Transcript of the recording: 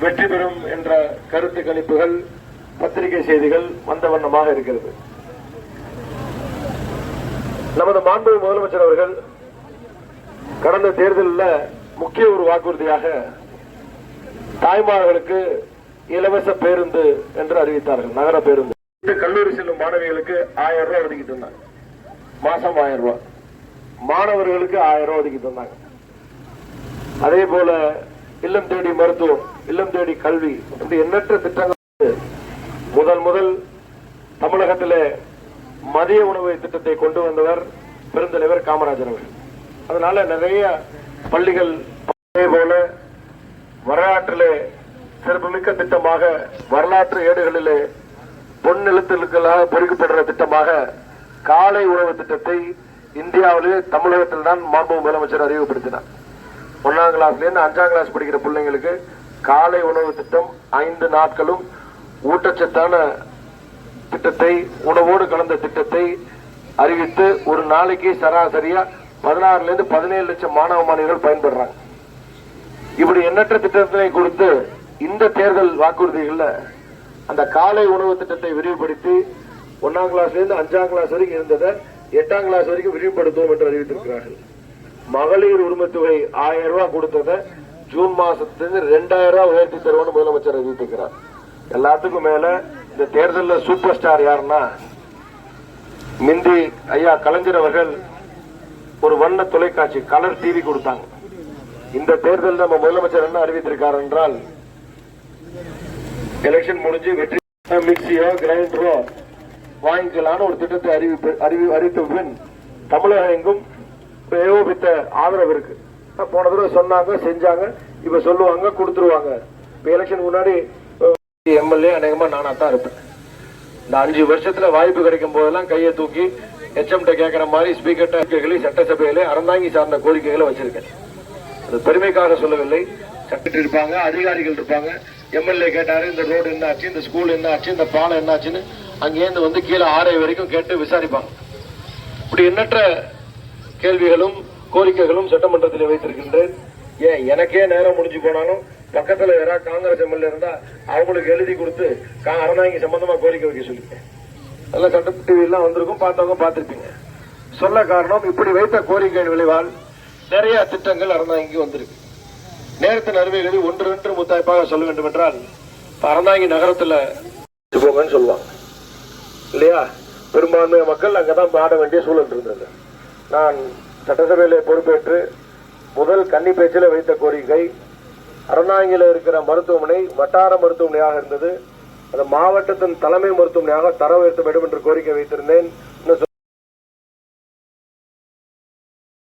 வெற்றி பெறும் என்ற கருத்து கணிப்புகள் பத்திரிகை செய்திகள் வந்த வண்ணமாக இருக்கிறது. நமது மாண்புமிகு முதலமைச்சர் அவர்கள் கடந்த தேர்தலில் முக்கிய ஒரு வாக்குறுதியாக தாய்மார்களுக்கு இலவச பேருந்து என்று அறிவித்தார்கள். நகர பேருந்து. கல்லூரி செல்லும் மாணவிகளுக்கு 1000 ரூபாய் ஒதுக்கி தந்தாங்க. மாசம் 1000 ரூபாய். மாணவர்களுக்கு 1000 ரூபாய் ஒதுக்கி தந்தாங்க. அதே போல இல்லம் தேடி மருத்துவம், இல்லம் தேடி கல்வி என்று எண்ணற்ற திட்டங்கள். முதல் தமிழகத்திலே மதிய உணவு திட்டத்தை கொண்டு வந்தவர் பெருந்தலைவர் காமராஜர் அவர்கள். அதனால நிறைய பள்ளிகள், அதே போல வரலாற்றிலே சிறப்புமிக்க திட்டமாக, வரலாற்று ஏடுகளிலே பொன்னெழுத்துக்களாக பொறிக்கப்படுற திட்டமாக காலை உணவு திட்டத்தை இந்தியாவிலே தமிழகத்தில் தான் மாண்புமிகு முதலமைச்சர் அறிமுகப்படுத்தினார். 1ஆம் கிளாஸ்ல இருந்து 5ஆம் கிளாஸ் படிக்கிற பிள்ளைங்களுக்கு காலை உணவு திட்டம் 5 நாட்களும் ஊட்டச்சத்தான திட்டத்தை, உணவோடு கலந்த திட்டத்தை அறிவித்து ஒரு நாளைக்கு சராசரியா 16 இருந்து 17 லட்சம் மாணவ மாணவிகள் பயன்படுறாங்க. இப்படி எண்ணற்ற திட்டத்தை கொடுத்து இந்த தேர்தல் வாக்குறுதிகள்ல அந்த காலை உணவு திட்டத்தை விரிவுபடுத்தி 1ஆம் கிளாஸ்ல இருந்து 5ஆம் கிளாஸ் வரைக்கும் இருந்ததை 8ஆம் கிளாஸ் வரைக்கும் விரிவுபடுத்துவோம் என்று அறிவித்திருக்கிறார்கள். மகளிர் உரிமைத்தொகை 1000 ரூபாய் கொடுத்ததை ஜூன் மாசத்திலிருந்து 2000 ரூபாய் உயர்த்தி தருவோம்னு முதலமைச்சர் அறிவித்திருக்கிறார். எல்லாத்துக்கும் மேல இந்த தேர்தலில் சூப்பர் ஸ்டார் யாருன்னா, மிந்தி ஐயா கலைஞர் அவர்கள் ஒரு வண்ண தொலைக்காட்சி கலர் டிவி கொடுத்தாங்க. இந்த தேர்தல் நம்ம முதலமைச்சர் என்ன அறிவித்திருக்கார் என்றால், எலெக்ஷன் முடிஞ்சு வெற்றி மிக்சியோ கிரைண்டரோ வாங்கிக்கலான்னு ஒரு திட்டத்தை அறிவித்த பின் தமிழகம் எங்கும் ஏகோபித்த ஆதரவு இருக்கு. போன தடவை சொன்னாங்க, செஞ்சாங்க, இப்ப சொல்லுவாங்க, கொடுத்துருவாங்க. இப்ப எலெக்ஷன் முன்னாடி எம்எல்ஏ அநேகமா நானா தான் இருப்பேன். இந்த 5 வருஷத்துல வாய்ப்பு கிடைக்கும் போதெல்லாம் கையை தூக்கி எச்எம்ட கேட்கிற மாதிரி ஸ்பீக்கர் சட்டசபையில அறந்தாங்கி சார்ந்த கோரிக்கைகளை வச்சிருக்கேன். அது பெருமைக்காக சொல்லவில்லை. செக்ரட்டரி இருப்பாங்க, அதிகாரிகள் இருப்பாங்க. எம்எல்ஏ கேட்டாரு, இந்த ரோடு என்ன ஆச்சு, இந்த ஸ்கூல் என்ன ஆச்சு, இந்த பாலம் என்ன ஆச்சுன்னு அங்கேருந்து வந்து கீழே ஆரை வரைக்கும் கேட்டு விசாரிப்பாங்க. இப்படி எண்ணற்ற கேள்விகளும் கோரிக்கைகளும் சட்டமன்றத்தில் வைத்திருக்கின்றேன். ஏன் எனக்கே நேரம் முடிஞ்சு போனாலும் பக்கத்துல யாராவது காங்கிரஸ் எம்எல்ஏ இருந்தா அவங்களுக்கு எழுதி கொடுத்து அறந்தாங்கி சம்பந்தமா கோரிக்கை வைக்க சொல்லிருக்கேன். அதெல்லாம் சட்ட டிவி எல்லாம் வந்திருக்கும், பார்த்தவங்க பார்த்திருப்பீங்க. சொல்ல காரணம், இப்படி வைத்த கோரிக்கையின் விளைவால் நிறைய திட்டங்கள் அறந்தாங்கி வந்திருக்கு. நேரத்தின் அருமைகளில் 1-2 முத்தாய்ப்பாக சொல்ல வேண்டும் என்றால், அறந்தாங்கி நகரத்துல போங்கன்னு சொல்லுவாங்க இல்லையா? பெரும்பான்மை மக்கள் அங்கதான் ஆட வேண்டிய சூழல் இருந்தது. நான் சட்டசபையில பொறுப்பேற்று முதல் கன்னி பேச்சில் வைத்த கோரிக்கை, அறந்தாங்கில இருக்கிற மருத்துவமனை வட்டார மருத்துவமனையாக இருந்தது. அது மாவட்டத்தின் தலைமை மருத்துவமனையாக தர உயர்த்த வேண்டும் என்று கோரிக்கை வைத்திருந்தேன்.